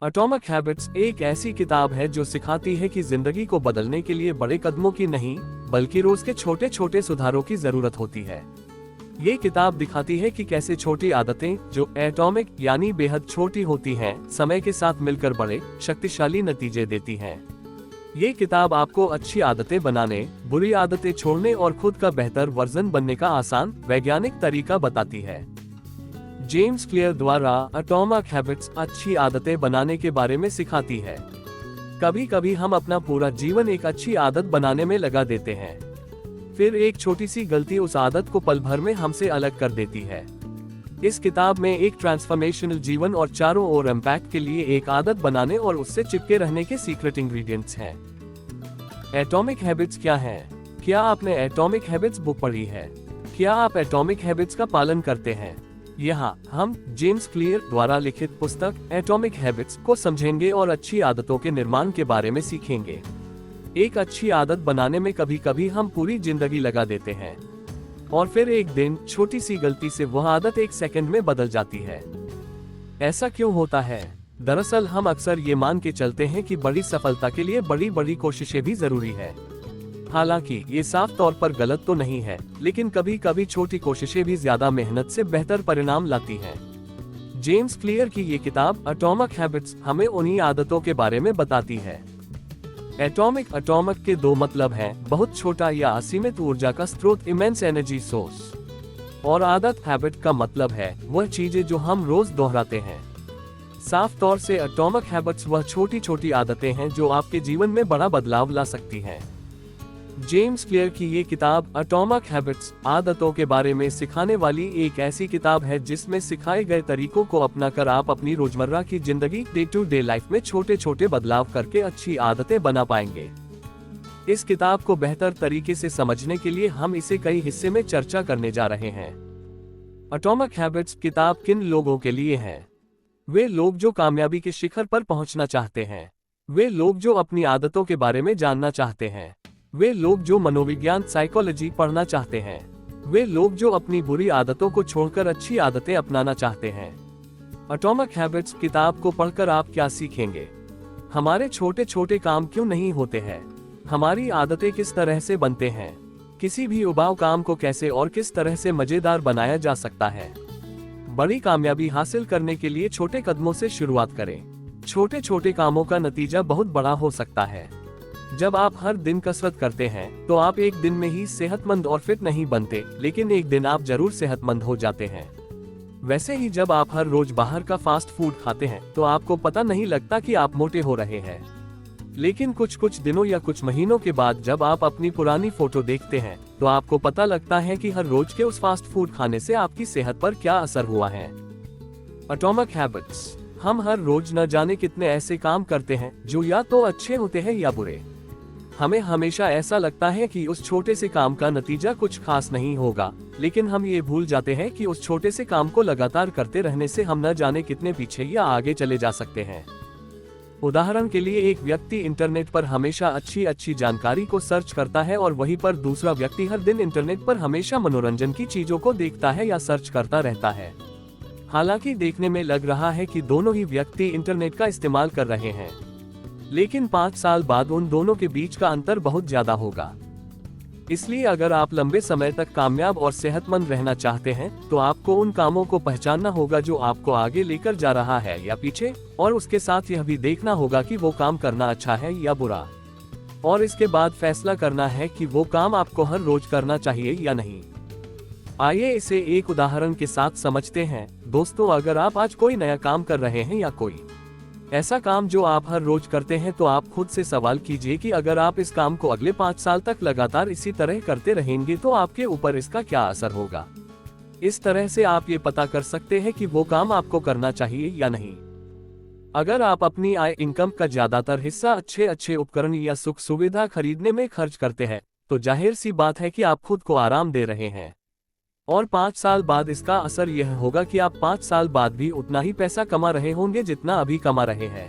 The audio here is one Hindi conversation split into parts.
एटॉमिक हैबिट्स एक ऐसी किताब है जो सिखाती है कि जिंदगी को बदलने के लिए बड़े कदमों की नहीं, बल्कि रोज के छोटे छोटे सुधारों की जरूरत होती है। ये किताब दिखाती है कि कैसे छोटी आदतें जो एटॉमिक यानी बेहद छोटी होती हैं, समय के साथ मिलकर बड़े शक्तिशाली नतीजे देती हैं। ये किताब आपको अच्छी आदतें बनाने, बुरी आदतें छोड़ने और खुद का बेहतर वर्जन बनने का आसान वैज्ञानिक तरीका बताती है। जेम्स क्लियर द्वारा एटॉमिक हैबिट्स अच्छी आदतें बनाने के बारे में सिखाती है। कभी कभी हम अपना पूरा जीवन एक अच्छी आदत बनाने में लगा देते हैं, फिर एक छोटी सी गलती उस आदत को पल भर में हमसे अलग कर देती है। इस किताब में एक ट्रांसफॉर्मेशनल जीवन और चारों ओर इम्पैक्ट के लिए एक आदत बनाने और उससे चिपके रहने के सीक्रेट इंग्रेडिएंट्स हैं। एटॉमिक हैबिट्स क्या हैं? क्या आपने एटॉमिक हैबिट्स बुक पढ़ी है? क्या आप एटॉमिक हैबिट्स का पालन करते हैं? यहाँ हम जेम्स क्लियर द्वारा लिखित पुस्तक एटॉमिक हैबिट्स को समझेंगे और अच्छी आदतों के निर्माण के बारे में सीखेंगे। एक अच्छी आदत बनाने में कभी कभी हम पूरी जिंदगी लगा देते हैं और फिर एक दिन छोटी सी गलती से वह आदत एक सेकंड में बदल जाती है। ऐसा क्यों होता है? दरअसल हम अक्सर ये मान के चलते हैं कि बड़ी सफलता के लिए बड़ी बड़ी कोशिशें भी जरूरी है। हालांकि ये साफ तौर पर गलत तो नहीं है, लेकिन कभी कभी छोटी कोशिशें भी ज्यादा मेहनत से बेहतर परिणाम लाती हैं। जेम्स क्लियर की ये किताब एटॉमिक हैबिट्स हमें उन्हीं आदतों के बारे में बताती है। एटॉमिक के दो मतलब हैं, बहुत छोटा या असीमित ऊर्जा का स्रोत, इमेंस एनर्जी सोर्स, और आदत हैबिट का मतलब है वह चीजें जो हम रोज दोहराते हैं। साफ तौर से एटॉमिक हैबिट्स वह छोटी छोटी आदतें हैं जो आपके जीवन में बड़ा बदलाव ला सकती हैं। जेम्स क्लियर की ये किताब एटॉमिक हैबिट्स आदतों के बारे में सिखाने वाली एक ऐसी किताब है जिसमें सिखाए गए तरीकों को अपनाकर आप अपनी रोजमर्रा की जिंदगी डे टू डे लाइफ में छोटे छोटे बदलाव करके अच्छी आदतें बना पाएंगे। इस किताब को बेहतर तरीके से समझने के लिए हम इसे कई हिस्से में चर्चा करने जा रहे हैं। एटॉमिक हैबिट्स किताब किन लोगों के लिए है? वे लोग जो कामयाबी के शिखर पर पहुंचना चाहते हैं, वे लोग जो अपनी आदतों के बारे में जानना चाहते हैं, वे लोग जो मनोविज्ञान साइकोलॉजी पढ़ना चाहते हैं, वे लोग जो अपनी बुरी आदतों को छोड़कर अच्छी आदतें अपनाना चाहते हैं। एटॉमिक हैबिट्स किताब को पढ़कर आप क्या सीखेंगे? हमारे छोटे छोटे काम क्यों नहीं होते हैं? हमारी आदतें किस तरह से बनते हैं? किसी भी उबाऊ काम को कैसे और किस तरह से मजेदार बनाया जा सकता है? बड़ी कामयाबी हासिल करने के लिए छोटे कदमों से शुरुआत करें। छोटे छोटे कामों का नतीजा बहुत बड़ा हो सकता है। जब आप हर दिन कसरत करते हैं तो आप एक दिन में ही सेहतमंद और फिट नहीं बनते, लेकिन एक दिन आप जरूर सेहतमंद हो जाते हैं। वैसे ही जब आप हर रोज बाहर का फास्ट फूड खाते हैं तो आपको पता नहीं लगता कि आप मोटे हो रहे हैं, लेकिन कुछ दिनों या कुछ महीनों के बाद जब आप अपनी पुरानी फोटो देखते हैं तो आपको पता लगता है कि हर रोज के उस फास्ट फूड खाने से आपकी सेहत पर क्या असर हुआ है। एटॉमिक हैबिट्स हम हर रोज न जाने कितने ऐसे काम करते हैं जो या तो अच्छे होते हैं या बुरे। हमें हमेशा ऐसा लगता है कि उस छोटे से काम का नतीजा कुछ खास नहीं होगा, लेकिन हम ये भूल जाते हैं कि उस छोटे से काम को लगातार करते रहने से हम न जाने कितने पीछे या आगे चले जा सकते हैं। उदाहरण के लिए एक व्यक्ति इंटरनेट पर हमेशा अच्छी जानकारी को सर्च करता है और वहीं पर दूसरा व्यक्ति हर दिन इंटरनेट पर हमेशा मनोरंजन की चीजों को देखता है या सर्च करता रहता है। हालांकि देखने में लग रहा है कि दोनों ही व्यक्ति इंटरनेट का इस्तेमाल कर रहे हैं, लेकिन 5 साल बाद उन दोनों के बीच का अंतर बहुत ज्यादा होगा। इसलिए अगर आप लंबे समय तक कामयाब और सेहतमंद रहना चाहते हैं तो आपको उन कामों को पहचानना होगा जो आपको आगे लेकर जा रहा है या पीछे, और उसके साथ यह भी देखना होगा कि वो काम करना अच्छा है या बुरा, और इसके बाद फैसला करना है कि वो काम आपको हर रोज करना चाहिए या नहीं। आइए इसे एक उदाहरण के साथ समझते हैं। दोस्तों, अगर आप आज कोई नया काम कर रहे हैं या कोई ऐसा काम जो आप हर रोज करते हैं, तो आप खुद से सवाल कीजिए कि अगर आप इस काम को अगले 5 साल तक लगातार इसी तरह करते रहेंगे तो आपके ऊपर इसका क्या असर होगा। इस तरह से आप ये पता कर सकते हैं कि वो काम आपको करना चाहिए या नहीं। अगर आप अपनी आय इनकम का ज्यादातर हिस्सा अच्छे उपकरण या सुख सुविधा खरीदने में खर्च करते हैं, तो जाहिर सी बात है कि आप खुद को आराम दे रहे हैं, और 5 साल बाद इसका असर यह होगा कि आप 5 साल बाद भी उतना ही पैसा कमा रहे होंगे जितना अभी कमा रहे हैं।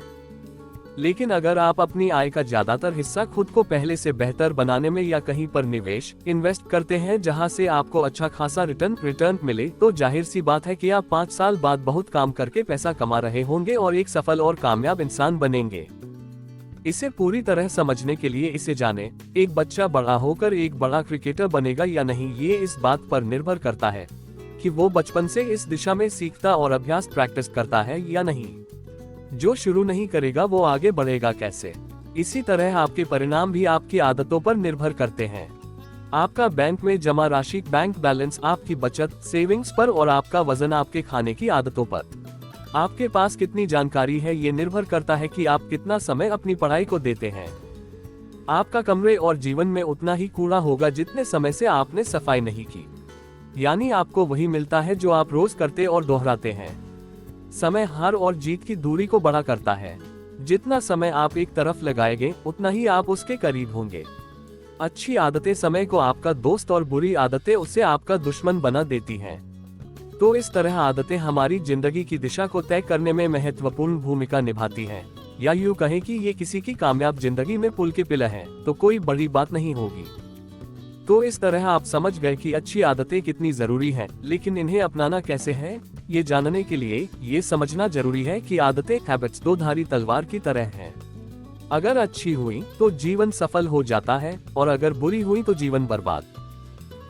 लेकिन अगर आप अपनी आय का ज्यादातर हिस्सा खुद को पहले से बेहतर बनाने में या कहीं पर निवेश इन्वेस्ट करते हैं जहां से आपको अच्छा खासा रिटर्न मिले, तो जाहिर सी बात है कि आप 5 साल बाद बहुत काम करके पैसा कमा रहे होंगे और एक सफल और कामयाब इंसान बनेंगे। इसे पूरी तरह समझने के लिए इसे जाने, एक बच्चा बड़ा होकर एक बड़ा क्रिकेटर बनेगा या नहीं, ये इस बात पर निर्भर करता है कि वो बचपन से इस दिशा में सीखता और अभ्यास प्रैक्टिस करता है या नहीं। जो शुरू नहीं करेगा वो आगे बढ़ेगा कैसे? इसी तरह आपके परिणाम भी आपकी आदतों पर निर्भर करते हैं। आपका बैंक में जमा राशि, बैंक बैलेंस, आपकी बचत सेविंग्स पर और आपका वजन आपके खाने की आदतों पर। आपके पास कितनी जानकारी है ये निर्भर करता है कि आप कितना समय अपनी पढ़ाई को देते हैं। आपका कमरे और जीवन में उतना ही कूड़ा होगा जितने समय से आपने सफाई नहीं की, यानी आपको वही मिलता है जो आप रोज करते और दोहराते हैं। समय हार और जीत की दूरी को बड़ा करता है। जितना समय आप एक तरफ लगाएंगे उतना ही आप उसके करीब होंगे। अच्छी आदतें समय को आपका दोस्त और बुरी आदतें उसे आपका दुश्मन बना देती हैं। तो इस तरह आदतें हमारी जिंदगी की दिशा को तय करने में महत्वपूर्ण भूमिका निभाती हैं। या यूं कहें कि ये किसी की कामयाब जिंदगी में पुल के पिलर हैं, तो कोई बड़ी बात नहीं होगी। तो इस तरह आप समझ गए कि अच्छी आदतें कितनी जरूरी हैं, लेकिन इन्हें अपनाना कैसे है, ये जानने के लिए ये समझना जरूरी है कि आदतें हैबिट्स दो धारी तलवार की तरह हैं। अगर अच्छी हुई तो जीवन सफल हो जाता है और अगर बुरी हुई तो जीवन बर्बाद।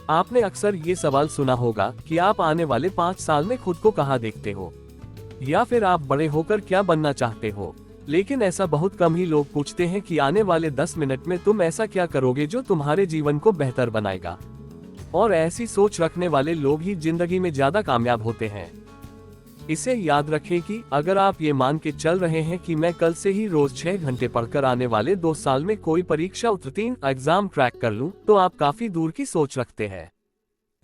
आपने अक्सर ये सवाल सुना होगा कि आप आने वाले 5 साल में खुद को कहाँ देखते हो, या फिर आप बड़े होकर क्या बनना चाहते हो। लेकिन ऐसा बहुत कम ही लोग पूछते हैं कि आने वाले 10 मिनट में तुम ऐसा क्या करोगे जो तुम्हारे जीवन को बेहतर बनाएगा। और ऐसी सोच रखने वाले लोग ही जिंदगी में ज्यादा कामयाब होते हैं। इसे याद रखें कि अगर आप ये मान के चल रहे हैं कि मैं कल से ही रोज 6 घंटे पढ़कर आने वाले 2 साल में कोई परीक्षा उत्तीर्ण एग्जाम क्रैक कर लूं, तो आप काफी दूर की सोच रखते हैं।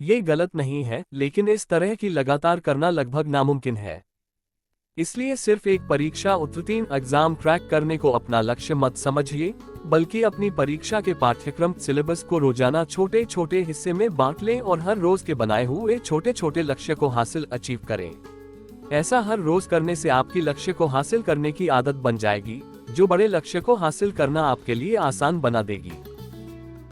ये गलत नहीं है, लेकिन इस तरह की लगातार करना लगभग नामुमकिन है। इसलिए सिर्फ एक परीक्षा उत्तीर्ण एग्जाम क्रैक करने को अपना लक्ष्य मत समझिए, बल्कि अपनी परीक्षा के पाठ्यक्रम सिलेबस को रोजाना छोटे छोटे हिस्से में बांट लें और हर रोज के बनाए हुए छोटे छोटे लक्ष्य को हासिल अचीव करें। ऐसा हर रोज करने से आपकी लक्ष्य को हासिल करने की आदत बन जाएगी, जो बड़े लक्ष्य को हासिल करना आपके लिए आसान बना देगी।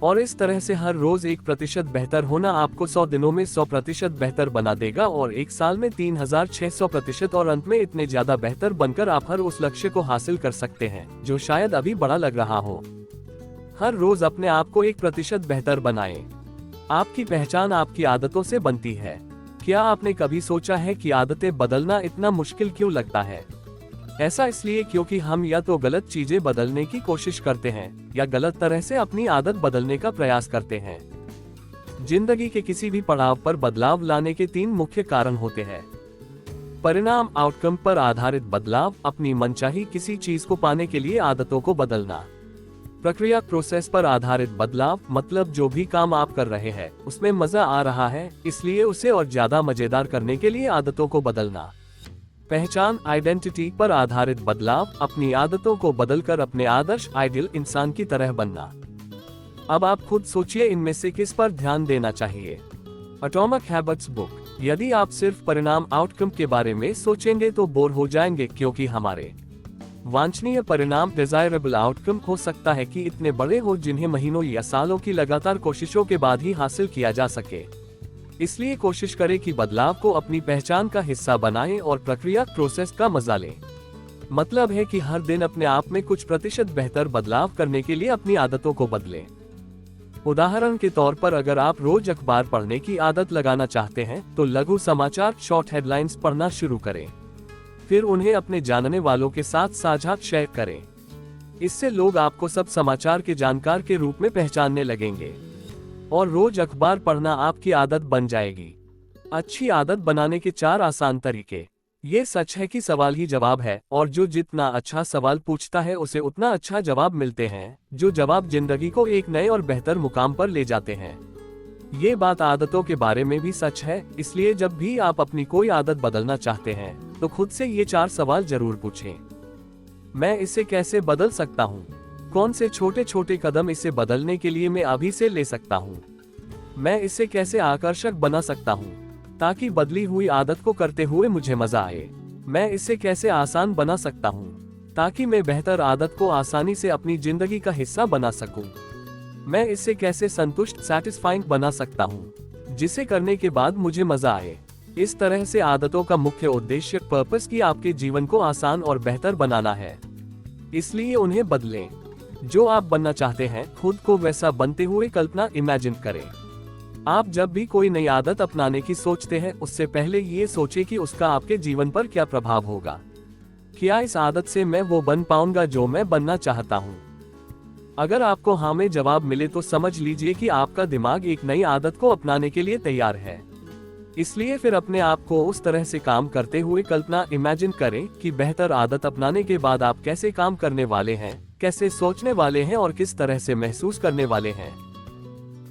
और इस तरह से हर रोज 1% बेहतर होना आपको 100 दिनों में 100% बेहतर बना देगा और 1 साल में 3600% और अंत में इतने ज्यादा बेहतर बनकर आप हर उस लक्ष्य को हासिल कर सकते हैं जो शायद अभी बड़ा लग रहा हो। हर रोज अपने आप को 1% बेहतर बनाएं। आपकी पहचान आपकी आदतों से बनती है। क्या आपने कभी सोचा है कि आदतें बदलना इतना मुश्किल क्यों लगता है? ऐसा इसलिए क्योंकि हम या तो गलत चीजें बदलने की कोशिश करते हैं या गलत तरह से अपनी आदत बदलने का प्रयास करते हैं। जिंदगी के किसी भी पड़ाव पर बदलाव लाने के 3 मुख्य कारण होते हैं। परिणाम आउटकम पर आधारित बदलाव, अपनी मनचाही किसी चीज को पाने के लिए आदतों को बदलना। प्रक्रिया प्रोसेस पर आधारित बदलाव, मतलब जो भी काम आप कर रहे हैं उसमें मजा आ रहा है, इसलिए उसे और ज्यादा मजेदार करने के लिए आदतों को बदलना। पहचान आइडेंटिटी पर आधारित बदलाव, अपनी आदतों को बदलकर अपने आदर्श आइडियल इंसान की तरह बनना। अब आप खुद सोचिए इनमें से किस पर ध्यान देना चाहिए। Atomic habits book. यदि आप सिर्फ परिणाम आउटकम के बारे में सोचेंगे तो बोर हो जाएंगे, क्योंकि हमारे वांछनीय परिणाम डिजायरेबल आउटकम हो सकता है कि इतने बड़े हो जिन्हें महीनों या सालों की लगातार कोशिशों के बाद ही हासिल किया जा सके। इसलिए कोशिश करें कि बदलाव को अपनी पहचान का हिस्सा बनाएं और प्रक्रिया प्रोसेस का मजा लें। मतलब है कि हर दिन अपने आप में कुछ प्रतिशत बेहतर बदलाव करने के लिए अपनी आदतों को बदलें। उदाहरण के तौर पर अगर आप रोज अखबार पढ़ने की आदत लगाना चाहते हैं तो लघु समाचार शॉर्ट हेडलाइंस पढ़ना शुरू करें, फिर उन्हें अपने जानने वालों के साथ साझा शेयर करें। इससे लोग आपको सब समाचार के जानकार के रूप में पहचानने लगेंगे और रोज अखबार पढ़ना आपकी आदत बन जाएगी। अच्छी आदत बनाने के 4 आसान तरीके। ये सच है कि सवाल ही जवाब है और जो जितना अच्छा सवाल पूछता है उसे उतना अच्छा जवाब मिलते हैं, जो जवाब जिंदगी को एक नए और बेहतर मुकाम पर ले जाते हैं। ये बात आदतों के बारे में भी सच है, इसलिए जब भी आप अपनी कोई आदत बदलना चाहते हैं तो खुद से ये 4 सवाल जरूर पूछें। मैं इसे कैसे बदल सकता हूँ? कौन से छोटे छोटे कदम इसे बदलने के लिए मैं अभी से ले सकता हूँ? मैं इसे कैसे आकर्षक बना सकता हूँ ताकि बदली हुई आदत को करते हुए मुझे मजा आए? मैं इसे कैसे आसान बना सकता हूँ? ताकि मैं बेहतर आदत को आसानी से अपनी जिंदगी का हिस्सा बना सकूं। मैं इससे कैसे संतुष्ट सैटिस्फाइंग बना सकता हूं, जिसे करने के बाद मुझे मजा आए। इस तरह से आदतों का मुख्य उद्देश्य पर्पस की आपके जीवन को आसान और बेहतर बनाना है, इसलिए उन्हें बदलें। जो आप बनना चाहते हैं, खुद को वैसा बनते हुए कल्पना इमेजिन करें। आप जब भी कोई नई आदत अपनाने की सोचते हैं, उससे पहले ये सोचें कि उसका आपके जीवन पर क्या प्रभाव होगा। क्या इस आदत से मैं वो बन पाऊंगा जो मैं बनना चाहता हूँ? अगर आपको हाँ में जवाब मिले तो समझ लीजिए कि आपका दिमाग एक नई आदत को अपनाने के लिए तैयार है। इसलिए फिर अपने आप को उस तरह से काम करते हुए कल्पना इमेजिन करें कि बेहतर आदत अपनाने के बाद आप कैसे काम करने वाले हैं, कैसे सोचने वाले हैं और किस तरह से महसूस करने वाले हैं।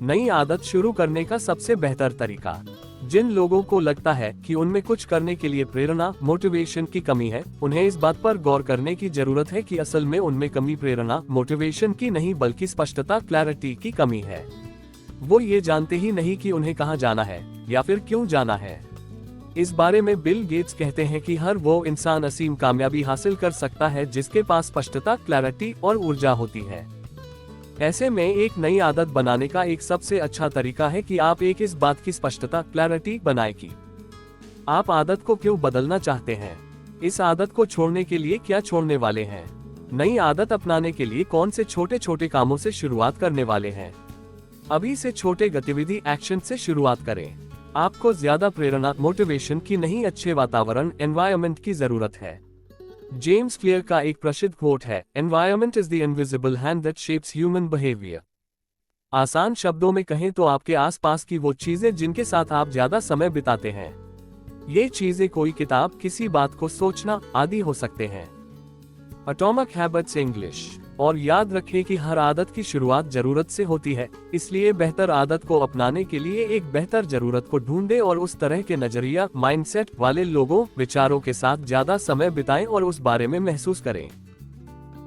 नई आदत शुरू करने का सबसे बेहतर तरीका। जिन लोगों को लगता है कि उनमें कुछ करने के लिए प्रेरणा, मोटिवेशन की कमी है, उन्हें इस बात पर गौर करने की जरूरत है कि असल में उनमें कमी प्रेरणा, मोटिवेशन की नहीं बल्कि स्पष्टता, क्लैरिटी की कमी है। वो ये जानते ही नहीं कि उन्हें कहाँ जाना है या फिर क्यों जाना है। इस बारे में बिल गेट्स कहते हैं कि हर वो इंसान असीम कामयाबी हासिल कर सकता है जिसके पास स्पष्टता, क्लैरिटी और ऊर्जा होती है। ऐसे में एक नई आदत बनाने का एक सबसे अच्छा तरीका है कि आप इस बात की स्पष्टता, क्लैरिटी बनाएं कि आप आदत को क्यों बदलना चाहते हैं, इस आदत को छोड़ने के लिए क्या छोड़ने वाले हैं, नई आदत अपनाने के लिए कौन से छोटे छोटे कामों से शुरुआत करने वाले हैं। अभी से छोटे गतिविधि एक्शन से शुरुआत करें। आपको ज्यादा प्रेरणा, मोटिवेशन की नहीं, अच्छे वातावरण, एनवायरनमेंट की जरूरत है। जेम्स क्लियर का एक प्रसिद्ध कोट है, environment is the invisible hand that shapes human behaviour. आसान शब्दों में कहें तो आपके आसपास की वो चीजें जिनके साथ आप ज्यादा समय बिताते हैं। ये चीजें कोई किताब, किसी बात को सोचना आदि हो सकते हैं। Atomic habits English. और याद रखें कि हर आदत की शुरुआत जरूरत से होती है, इसलिए बेहतर आदत को अपनाने के लिए एक बेहतर जरूरत को ढूंढें और उस तरह के नजरिया, माइंडसेट वाले लोगों, विचारों के साथ ज्यादा समय बिताएं और उस बारे में महसूस करें।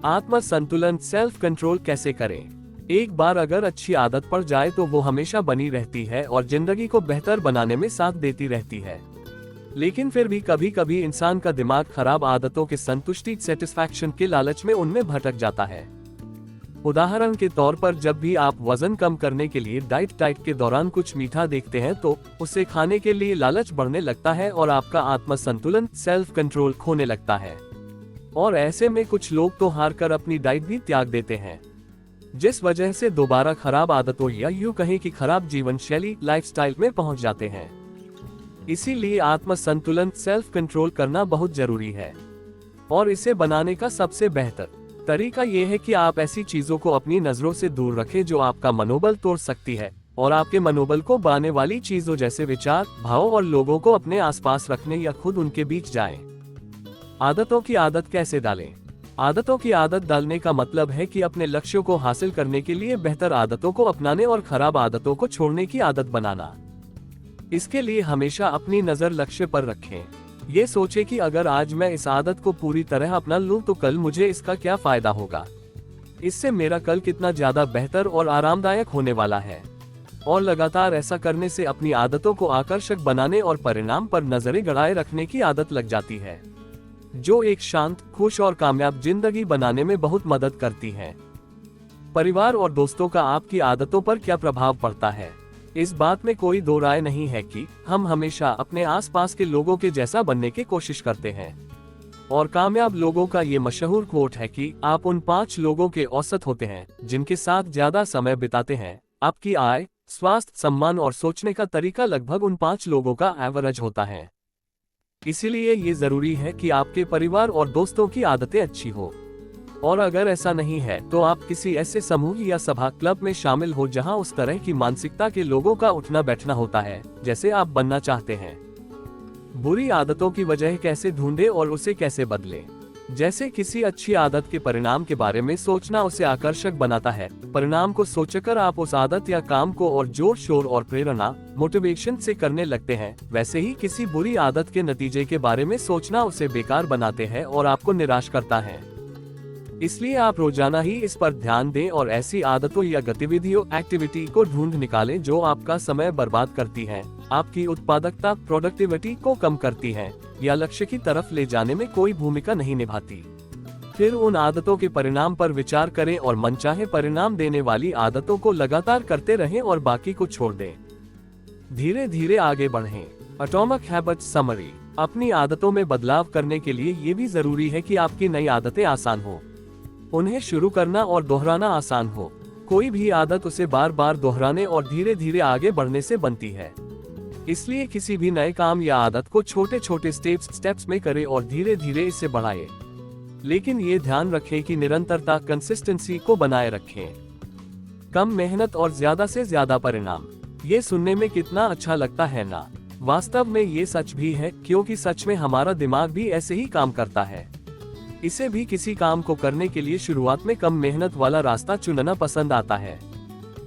आत्म संतुलन, सेल्फ कंट्रोल कैसे करें? एक बार अगर अच्छी आदत पड़ जाए तो वो हमेशा बनी रहती है और जिंदगी को बेहतर बनाने में साथ देती रहती है। लेकिन फिर भी कभी कभी इंसान का दिमाग खराब आदतों के संतुष्टि, सेटिस्फैक्शन के लालच में उनमें भटक जाता है। उदाहरण के तौर पर जब भी आप वजन कम करने के लिए डाइट के दौरान कुछ मीठा देखते हैं तो उसे खाने के लिए लालच बढ़ने लगता है और आपका आत्म संतुलन, सेल्फ कंट्रोल खोने लगता है। और ऐसे में कुछ लोग तो हार कर अपनी डाइट भी त्याग देते हैं, जिस वजह से दोबारा खराब आदतों या यूं कहें कि खराब जीवन शैली, लाइफस्टाइल में पहुंच जाते हैं। इसीलिए आत्म संतुलन, सेल्फ कंट्रोल करना बहुत जरूरी है। और इसे बनाने का सबसे बेहतर तरीका यह है कि आप ऐसी चीजों को अपनी नजरों से दूर रखें जो आपका मनोबल तोड़ सकती है, और आपके मनोबल को बढ़ाने वाली चीजों जैसे विचार, भाव और लोगों को अपने आसपास रखने या खुद उनके बीच जाएं। आदतों की आदत कैसे डालें? आदतों की आदत डालने का मतलब है कि अपने लक्ष्यों को हासिल करने के लिए बेहतर आदतों को अपनाने और खराब आदतों को छोड़ने की आदत बनाना। इसके लिए हमेशा अपनी नजर लक्ष्य पर रखें। ये सोचें कि अगर आज मैं इस आदत को पूरी तरह अपना लूं तो कल मुझे इसका क्या फायदा होगा। इससे मेरा कल कितना ज्यादा बेहतर और आरामदायक होने वाला है। और लगातार ऐसा करने से अपनी आदतों को आकर्षक बनाने और परिणाम पर नजरें गड़ाए रखने की आदत लग जाती है, जो एक शांत, खुश और कामयाब जिंदगी बनाने में बहुत मदद करती है। परिवार और दोस्तों का आपकी आदतों पर क्या प्रभाव पड़ता है? इस बात में कोई दो राय नहीं है कि हम हमेशा अपने आसपास के लोगों के जैसा बनने की कोशिश करते हैं। और कामयाब लोगों का ये मशहूर कोट है कि आप उन 5 लोगों के औसत होते हैं जिनके साथ ज्यादा समय बिताते हैं। आपकी आय, स्वास्थ्य, सम्मान और सोचने का तरीका लगभग उन 5 लोगों का एवरेज होता है। इसीलिए ये जरूरी है कि आपके परिवार और दोस्तों की आदतें अच्छी हो। और अगर ऐसा नहीं है तो आप किसी ऐसे समूह या सभा, क्लब में शामिल हो जहां उस तरह की मानसिकता के लोगों का उठना बैठना होता है जैसे आप बनना चाहते हैं। बुरी आदतों की वजह कैसे ढूंढें और उसे कैसे बदलें? जैसे किसी अच्छी आदत के परिणाम के बारे में सोचना उसे आकर्षक बनाता है, परिणाम को सोचकर आप उस आदत या काम को और जोर शोर और प्रेरणा, मोटिवेशन से करने लगते हैं। वैसे ही किसी बुरी आदत के नतीजे के बारे में सोचना उसे बेकार बनाते हैं और आपको निराश करता है। इसलिए आप रोजाना ही इस पर ध्यान दें और ऐसी आदतों या गतिविधियों, एक्टिविटी को ढूंढ निकालें जो आपका समय बर्बाद करती हैं, आपकी उत्पादकता, प्रोडक्टिविटी को कम करती हैं, या लक्ष्य की तरफ ले जाने में कोई भूमिका नहीं निभाती। फिर उन आदतों के परिणाम पर विचार करें और मनचाहे परिणाम देने वाली आदतों को लगातार करते रहें और बाकी को छोड़ दें। धीरे धीरे आगे बढ़ें। Atomic habits summary. अपनी आदतों में बदलाव करने के लिए ये भी जरूरी है कि आपकी नई आदतें आसान हो। उन्हें शुरू करना और दोहराना आसान हो। कोई भी आदत उसे बार बार दोहराने और धीरे धीरे आगे बढ़ने से बनती है। इसलिए किसी भी नए काम या आदत को छोटे छोटे स्टेप्स में करें और धीरे धीरे इसे बढ़ाएं। लेकिन ये ध्यान रखें कि निरंतरता कंसिस्टेंसी को बनाए रखें। कम मेहनत और ज्यादा से ज्यादा परिणाम। ये सुनने में कितना अच्छा लगता है ना? वास्तव में ये सच भी है, क्योंकि सच में हमारा दिमाग भी ऐसे ही काम करता है। इसे भी किसी काम को करने के लिए शुरुआत में कम मेहनत वाला रास्ता चुनना पसंद आता है।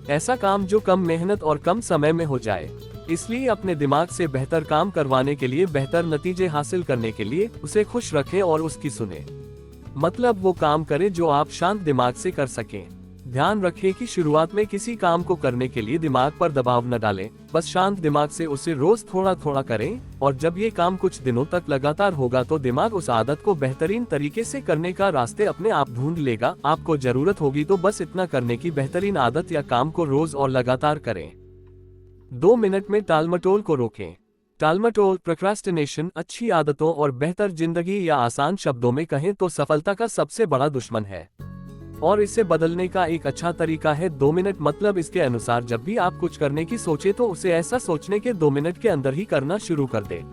ऐसा काम जो कम मेहनत और कम समय में हो जाए। इसलिए अपने दिमाग से बेहतर काम करवाने के लिए, बेहतर नतीजे हासिल करने के लिए उसे खुश रखें और उसकी सुने। मतलब वो काम करें जो आप शांत दिमाग से कर सकें। ध्यान रखें कि शुरुआत में किसी काम को करने के लिए दिमाग पर दबाव न डालें। बस शांत दिमाग से उसे रोज थोड़ा थोड़ा करें, और जब ये काम कुछ दिनों तक लगातार होगा तो दिमाग उस आदत को बेहतरीन तरीके से करने का रास्ते अपने आप ढूंढ लेगा। आपको जरूरत होगी तो बस इतना करने की बेहतरीन आदत या काम को रोज और लगातार करें। 2 मिनट में टालमटोल को रोकें। टालमटोल, प्रोक्रास्टिनेशन, अच्छी आदतों और बेहतर जिंदगी या आसान शब्दों में कहें तो सफलता का सबसे बड़ा दुश्मन है। और इसे बदलने का एक अच्छा तरीका है 2 मिनट। मतलब इसके अनुसार जब भी आप कुछ करने की सोचे तो उसे ऐसा सोचने के 2 मिनट के अंदर ही करना शुरू कर दें,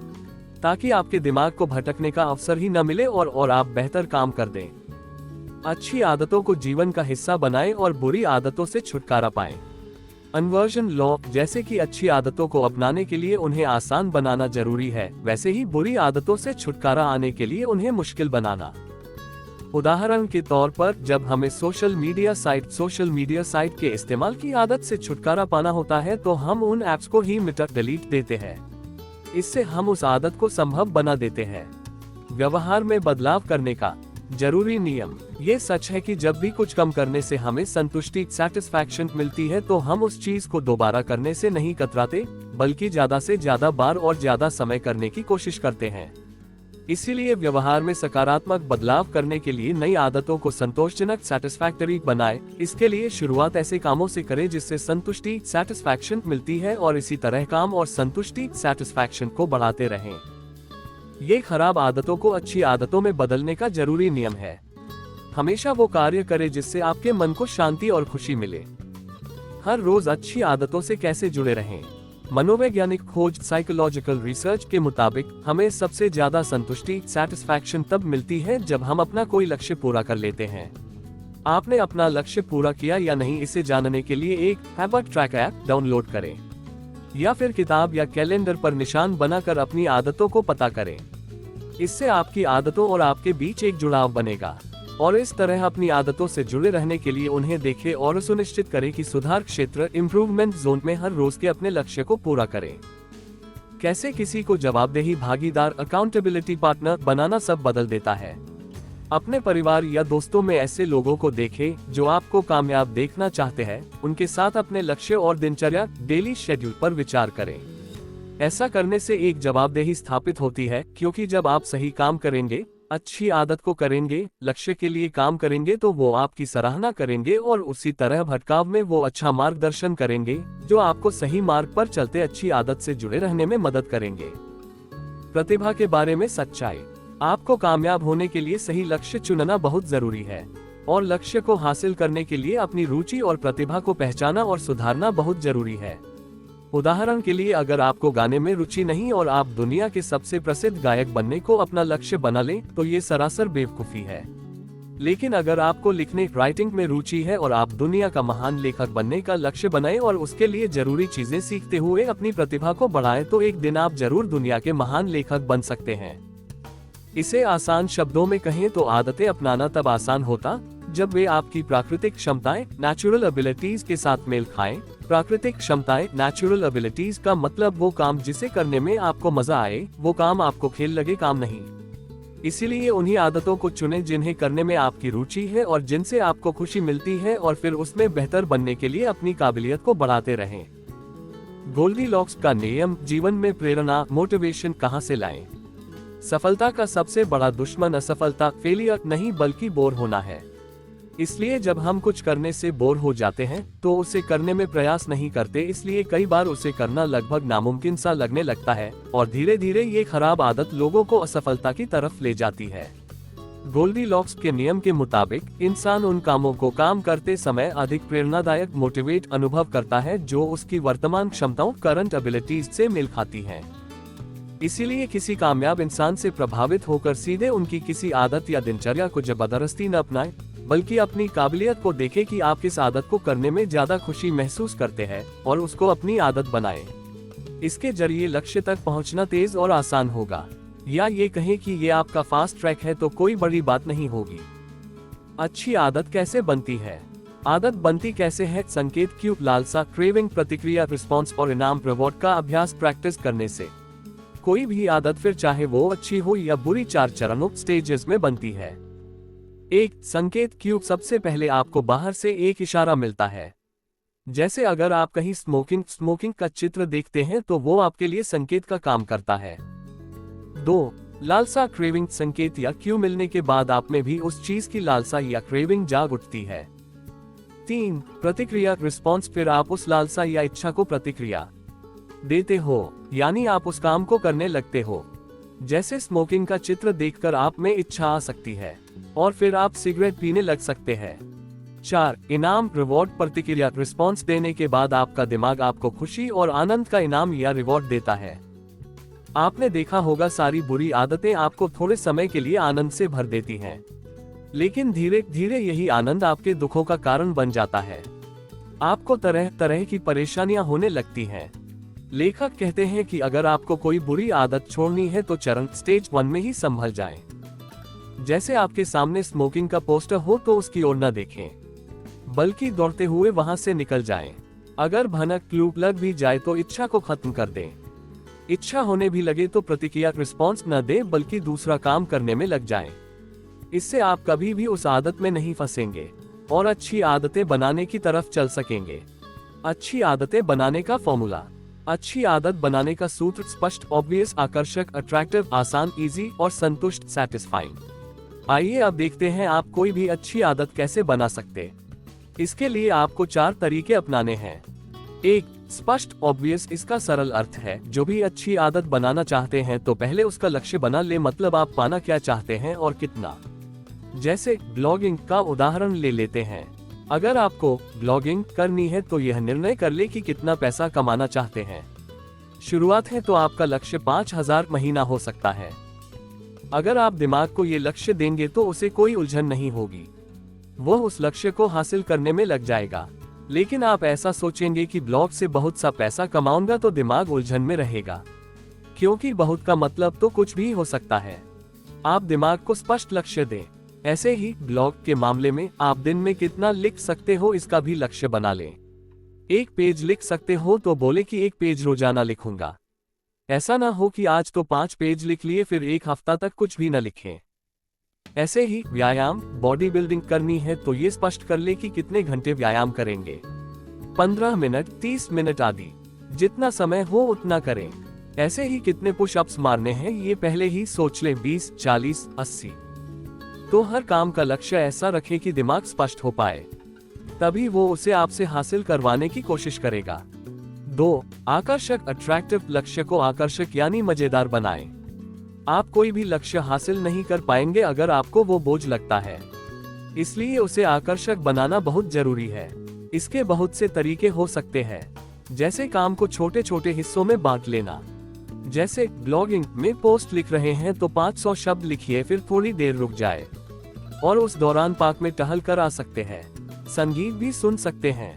ताकि आपके दिमाग को भटकने का अवसर ही न मिले और आप बेहतर काम कर दें। अच्छी आदतों को जीवन का हिस्सा बनाएं और बुरी आदतों से छुटकारा पाएं। Conversion law. जैसे कि अच्छी आदतों को अपनाने के लिए उन्हें आसान बनाना जरूरी है, वैसे ही बुरी आदतों से छुटकारा आने के लिए उन्हें मुश्किल बनाना। उदाहरण के तौर पर, जब हमें सोशल मीडिया साइट के इस्तेमाल की आदत से छुटकारा पाना होता है तो हम उन ऐप्स को ही डिलीट देते हैं। इससे हम उस आदत को संभव बना देते हैं। व्यवहार में बदलाव करने का जरूरी नियम। ये सच है कि जब भी कुछ कम करने से हमें संतुष्टि सेटिस्फैक्शन मिलती है तो हम उस चीज को दोबारा करने से नहीं कतराते, बल्कि ज्यादा से ज्यादा बार और ज्यादा समय करने की कोशिश करते हैं। इसीलिए व्यवहार में सकारात्मक बदलाव करने के लिए नई आदतों को संतोषजनक सैटिस्फैक्टरी बनाएं। इसके लिए शुरुआत ऐसे कामों से करें जिससे संतुष्टि सैटिस्फैक्शन मिलती है, और इसी तरह काम और संतुष्टि सैटिस्फैक्शन को बढ़ाते रहें। ये खराब आदतों को अच्छी आदतों में बदलने का जरूरी नियम है। हमेशा वो कार्य करें जिससे आपके मन को शांति और खुशी मिले। हर रोज अच्छी आदतों से कैसे जुड़े रहें? मनोवैज्ञानिक खोज साइकोलॉजिकल रिसर्च के मुताबिक हमें सबसे ज्यादा संतुष्टि सेटिस्फैक्शन तब मिलती है जब हम अपना कोई लक्ष्य पूरा कर लेते हैं। आपने अपना लक्ष्य पूरा किया या नहीं, इसे जानने के लिए एक हैबिट ट्रैक ऐप डाउनलोड करें, या फिर किताब या कैलेंडर पर निशान बनाकर अपनी आदतों को पता करें। इससे आपकी आदतों और आपके बीच एक जुड़ाव बनेगा, और इस तरह अपनी आदतों से जुड़े रहने के लिए उन्हें देखें और सुनिश्चित करें कि सुधार क्षेत्र इम्प्रूवमेंट जोन में हर रोज के अपने लक्ष्य को पूरा करें। कैसे किसी को जवाबदेही भागीदार अकाउंटेबिलिटी पार्टनर बनाना सब बदल देता है। अपने परिवार या दोस्तों में ऐसे लोगों को देखें जो आपको कामयाब देखना चाहते हैं। उनके साथ अपने लक्ष्य और दिनचर्या डेली शेड्यूल पर विचार करें। ऐसा करने से एक जवाबदेही स्थापित होती है, क्योंकि जब आप सही काम करेंगे, अच्छी आदत को करेंगे, लक्ष्य के लिए काम करेंगे, तो वो आपकी सराहना करेंगे और उसी तरह भटकाव में वो अच्छा मार्गदर्शन करेंगे जो आपको सही मार्ग पर चलते अच्छी आदत से जुड़े रहने में मदद करेंगे। प्रतिभा के बारे में सच्चाई। आपको कामयाब होने के लिए सही लक्ष्य चुनना बहुत जरूरी है, और लक्ष्य को हासिल करने के लिए अपनी रुचि और प्रतिभा को पहचाना और सुधारना बहुत जरूरी है। उदाहरण के लिए, अगर आपको गाने में रुचि नहीं और आप दुनिया के सबसे प्रसिद्ध गायक बनने को अपना लक्ष्य बना लें तो ये सरासर बेवकूफी है। लेकिन अगर आपको लिखने राइटिंग में रुचि है और आप दुनिया का महान लेखक बनने का लक्ष्य बनाएं और उसके लिए जरूरी चीजें सीखते हुए अपनी प्रतिभा को बढ़ाएं, तो एक दिन आप जरूर दुनिया के महान लेखक बन सकते हैं। इसे आसान शब्दों में कहें तो आदतें अपनाना तब आसान होता जब वे आपकी प्राकृतिक क्षमताएं नेचुरल एबिलिटीज के साथ मेल खाएं। प्राकृतिक क्षमताएं नेचुरल एबिलिटीज का मतलब वो काम जिसे करने में आपको मजा आए, वो काम आपको खेल लगे काम नहीं। इसीलिए उन्हीं आदतों को चुनें जिन्हें करने में आपकी रुचि है और जिनसे आपको खुशी मिलती है, और फिर उसमें बेहतर बनने के लिए अपनी काबिलियत को बढ़ाते रहें। गोल्डीलॉक्स का नियम। जीवन में प्रेरणा मोटिवेशन कहां से लाएं? सफलता का सबसे बड़ा दुश्मन असफलता फेलियर नहीं बल्कि बोर होना है। इसलिए जब हम कुछ करने से बोर हो जाते हैं तो उसे करने में प्रयास नहीं करते, इसलिए कई बार उसे करना लगभग नामुमकिन सा लगने लगता है और धीरे धीरे ये खराब आदत लोगों को असफलता की तरफ ले जाती है। गोल्डीलॉक्स के नियम के मुताबिक इंसान उन कामों को काम करते समय अधिक प्रेरणादायक मोटिवेट अनुभव करता है जो उसकी वर्तमान क्षमताओं करंट एबिलिटीज से मेल खाती हैं। इसीलिए किसी कामयाब इंसान से प्रभावित होकर सीधे उनकी किसी आदत या दिनचर्या को जबरदस्ती न अपनाएं, बल्कि अपनी काबिलियत को देखें कि आप किस आदत को करने में ज्यादा खुशी महसूस करते हैं और उसको अपनी आदत बनाएं। इसके जरिए लक्ष्य तक पहुंचना तेज और आसान होगा। या ये कहें कि ये आपका फास्ट ट्रैक है तो कोई बड़ी बात नहीं होगी। अच्छी आदत कैसे बनती है? आदत बनती कैसे है? संकेत क्यू, लालसा, क्रेविंग, प्रतिक्रिया, रिस्पॉन्स और इनाम रिवॉर्ड का अभ्यास प्रैक्टिस करने से कोई भी आदत, फिर चाहे वो अच्छी हो या बुरी, 4 चरणों स्टेजेस में बनती है। 1. संकेत क्यू, सबसे पहले आपको बाहर से एक इशारा मिलता है। जैसे अगर आप कहीं स्मोकिंग का चित्र देखते हैं तो वो आपके लिए संकेत का काम करता है। 2. लालसा, क्रेविंग, संकेत या क्यू मिलने के बाद आप में भी उस चीज की लालसा या क्रेविंग जाग उठती है। 3. प्रतिक्रिया, रिस्पॉन्स, फिर आप उस लालसा या इच्छा को प्रतिक्रिया देते हो, यानी आप उस काम को करने लगते हो। जैसे स्मोकिंग का चित्र देखकर आप में इच्छा आ सकती है और फिर आप सिगरेट पीने लग सकते हैं। 4. इनाम रिवॉर्ड, प्रतिक्रिया, रिस्पॉन्स देने के बाद आपका दिमाग आपको खुशी और आनंद का इनाम या रिवॉर्ड देता है। आपने देखा होगा सारी बुरी आदतें आपको थोड़े समय के लिए आनंद से भर देती हैं, लेकिन धीरे धीरे यही आनंद आपके दुखों का कारण बन जाता है। आपको तरह तरह की परेशानियां होने लगती हैं। लेखक कहते हैं कि अगर आपको कोई बुरी आदत छोड़नी है तो चरण स्टेज 1 में ही संभल जाएं। जैसे आपके सामने स्मोकिंग का पोस्टर हो तो उसकी ओर न देखें, बल्कि दौड़ते हुए वहां से निकल जाएं। अगर भनक क्लू लग भी जाए तो इच्छा को खत्म कर दें। इच्छा होने भी लगे तो प्रतिक्रिया रिस्पॉन्स न दें, बल्कि दूसरा काम करने में लग जाएं। इससे आप कभी भी उस आदत में नहीं फंसेंगे और अच्छी आदतें बनाने की तरफ चल सकेंगे। अच्छी आदतें बनाने का फॉर्मूला। अच्छी आदत बनाने का सूत्र स्पष्ट, ऑब्वियस, आकर्षक, अट्रैक्टिव, आसान, इजी और संतुष्ट, सैटिस्फाइंग। आइए अब देखते हैं आप कोई भी अच्छी आदत कैसे बना सकते। इसके लिए आपको 4 तरीके अपनाने हैं। 1. स्पष्ट, ऑब्वियस, इसका सरल अर्थ है जो भी अच्छी आदत बनाना चाहते हैं तो पहले उसका लक्ष्य बना ले, मतलब आप पाना क्या चाहते हैं और कितना। जैसे ब्लॉगिंग का उदाहरण ले लेते हैं। अगर आपको ब्लॉगिंग करनी है तो यह निर्णय कर ले कि कितना पैसा कमाना चाहते हैं। शुरुआत है तो आपका लक्ष्य 5000 महीना हो सकता है। अगर आप दिमाग को ये लक्ष्य देंगे तो उसे कोई उलझन नहीं होगी, वो उस लक्ष्य को हासिल करने में लग जाएगा। लेकिन आप ऐसा सोचेंगे कि ब्लॉग से बहुत सा पैसा कमाऊंगा तो दिमाग उलझन में रहेगा, क्योंकि बहुत का मतलब तो कुछ भी हो सकता है। आप दिमाग को स्पष्ट लक्ष्य दें। ऐसे ही ब्लॉग के मामले में आप दिन में कितना लिख सकते हो इसका भी लक्ष्य बना लें। 1 पेज लिख सकते हो तो बोले कि 1 पेज रोजाना लिखूंगा। ऐसा ना हो कि आज तो 5 पेज लिख लिए फिर 1 हफ्ता तक कुछ भी न लिखें। ऐसे ही व्यायाम, बॉडी बिल्डिंग करनी है तो ये स्पष्ट कर ले कि कितने घंटे व्यायाम करेंगे, 15 मिनट, 30 मिनट आदि, जितना समय हो उतना करें। ऐसे ही कितने पुशअप्स मारने हैं ये पहले ही सोच लें, 20, 40, 80। तो हर काम का लक्ष्य ऐसा रखें कि दिमाग स्पष्ट हो पाए, तभी वो उसे आपसे हासिल करवाने की कोशिश करेगा। 2. आकर्षक, अट्रैक्टिव, लक्ष्य को आकर्षक यानी मजेदार बनाएं। आप कोई भी लक्ष्य हासिल नहीं कर पाएंगे अगर आपको वो बोझ लगता है, इसलिए उसे आकर्षक बनाना बहुत जरूरी है। इसके बहुत से तरीके हो सकते हैं, जैसे काम को छोटे छोटे हिस्सों में बांट लेना। जैसे ब्लॉगिंग में पोस्ट लिख रहे हैं तो 500 शब्द लिखिए, फिर थोड़ी देर रुक जाए और उस दौरान पार्क में टहल कर आ सकते हैं। संगीत भी सुन सकते हैं।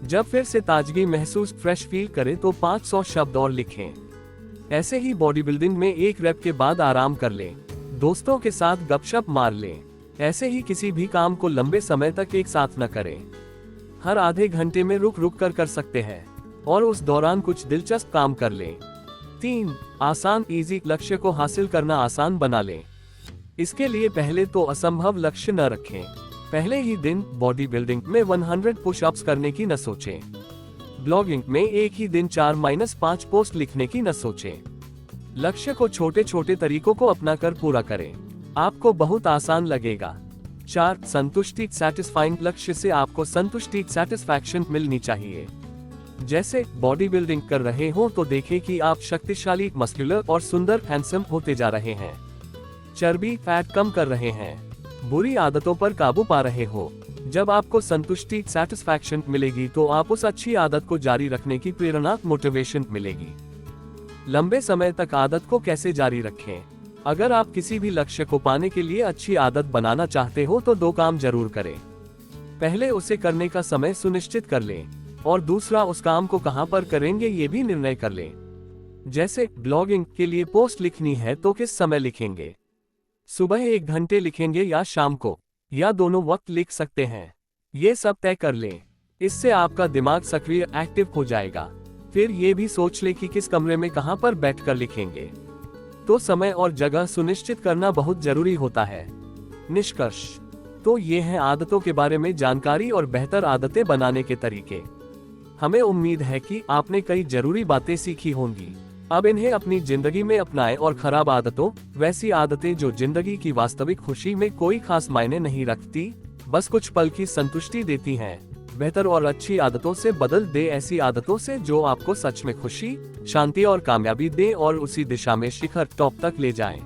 जब फिर से ताजगी महसूस, फ्रेश फील करे तो 500 शब्द और लिखें। ऐसे ही बॉडी बिल्डिंग में 1 रैप के बाद आराम कर लें, दोस्तों के साथ गपशप मार लें। ऐसे ही किसी भी काम को लंबे समय तक एक साथ न करें, हर आधे घंटे में रुक रुक कर सकते हैं और उस दौरान कुछ दिलचस्प काम कर लें। 3. आसान, इजी, लक्ष्य को हासिल करना आसान बना लें। इसके लिए पहले तो असंभव लक्ष्य न रखें। पहले ही दिन बॉडी बिल्डिंग में 100 पुशअप्स करने की न सोचें। ब्लॉगिंग में एक ही दिन 4-5 पोस्ट लिखने की न सोचें। लक्ष्य को छोटे छोटे तरीकों को अपनाकर पूरा करें, आपको बहुत आसान लगेगा। 4. संतुष्टि सैटिस्फाइंग लक्ष्य से आपको संतुष्टि सैटिस्फैक्शन मिलनी चाहिए। जैसे बॉडी बिल्डिंग कर रहे हो तो देखें कि आप शक्तिशाली, मस्कुलर और सुंदर हैंडसम होते जा रहे हैं। चर्बी फैट कम कर रहे हैं, बुरी आदतों पर काबू पा रहे हो। जब आपको संतुष्टि सैटिस्फैक्शन मिलेगी तो आप उस अच्छी आदत को जारी रखने की प्रेरणा मोटिवेशन मिलेगी। लंबे समय तक आदत को कैसे जारी रखें? अगर आप किसी भी लक्ष्य को पाने के लिए अच्छी आदत बनाना चाहते हो तो 2 काम जरूर करें। पहले उसे करने का समय सुनिश्चित कर लें और दूसरा उस काम को कहां पर करेंगे ये भी निर्णय कर लें। जैसे ब्लॉगिंग के लिए पोस्ट लिखनी है तो किस समय लिखेंगे, सुबह 1 घंटे लिखेंगे या शाम को, या दोनों वक्त लिख सकते हैं। ये सब तय कर लें, इससे आपका दिमाग सक्रिय एक्टिव हो जाएगा। फिर ये भी सोच लें कि किस कमरे में कहां पर बैठकर लिखेंगे। तो समय और जगह सुनिश्चित करना बहुत जरूरी होता है। निष्कर्ष तो ये है आदतों के बारे में जानकारी और बेहतर आदतें बनाने के तरीके। हमें उम्मीद है कि आपने कई जरूरी बातें सीखी होंगी। अब इन्हें अपनी जिंदगी में अपनाएं और खराब आदतों, वैसी आदतें जो जिंदगी की वास्तविक खुशी में कोई खास मायने नहीं रखती, बस कुछ पल की संतुष्टि देती हैं, बेहतर और अच्छी आदतों से बदल दे ऐसी आदतों से जो आपको सच में खुशी, शांति और कामयाबी दे और उसी दिशा में शिखर टॉप तक ले जाएं।